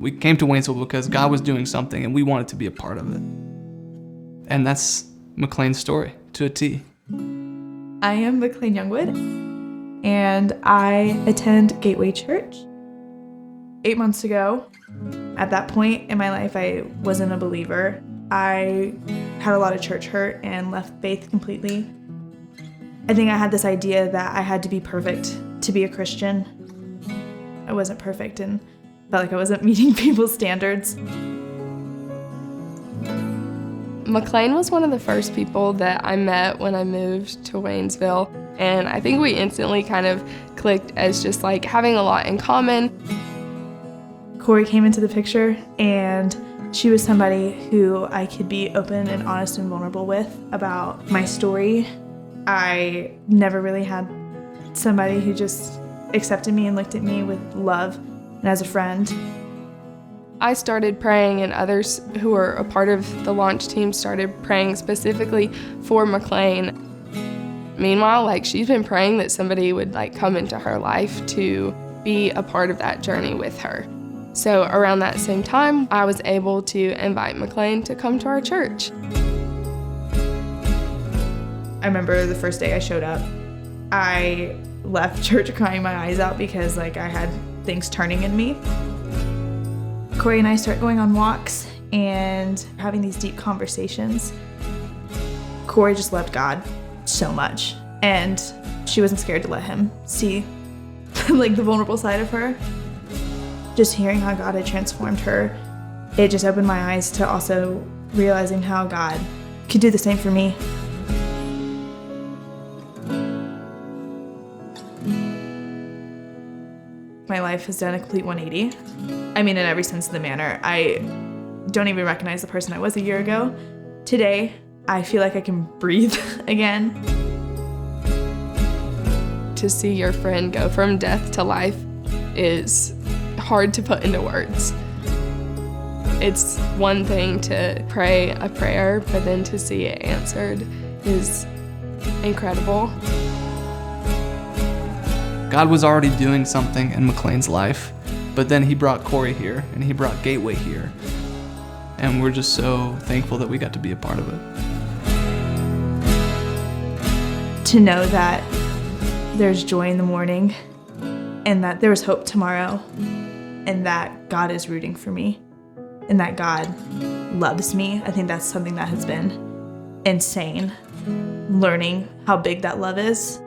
We came to Waynesville because God was doing something and we wanted to be a part of it. And that's McLain's story to a T. I am McLain Youngwood, and I attend Gateway Church. 8 months ago, at that point in my life, I wasn't a believer. I had a lot of church hurt and left faith completely. I think I had this idea that I had to be perfect to be a Christian. I wasn't perfect and felt like I wasn't meeting people's standards. McLain was one of the first people that I met when I moved to Waynesville, and I think we instantly kind of clicked as just like having a lot in common. Corey came into the picture, and she was somebody who I could be open and honest and vulnerable with about my story. I never really had somebody who just accepted me and looked at me with love and as a friend. I started praying, and others who were a part of the launch team started praying specifically for McLain. Meanwhile, she's been praying that somebody would come into her life to be a part of that journey with her. So around that same time, I was able to invite McLain to come to our church. I remember the first day I showed up, I left church crying my eyes out because I had things turning in me. Corey and I start going on walks and having these deep conversations. Corey just loved God so much, and she wasn't scared to let him see the vulnerable side of her. Just hearing how God had transformed her, it just opened my eyes to also realizing how God could do the same for me. My life has done a complete 180. In every sense of the manner. I don't even recognize the person I was a year ago. Today, I feel like I can breathe again. To see your friend go from death to life is hard to put into words. It's one thing to pray a prayer, but then to see it answered is incredible. God was already doing something in McLain's life, but then he brought Corey here, and he brought Gateway here. And we're just so thankful that we got to be a part of it. To know that there's joy in the morning, and that there's hope tomorrow, and that God is rooting for me, and that God loves me. I think that's something that has been insane, learning how big that love is.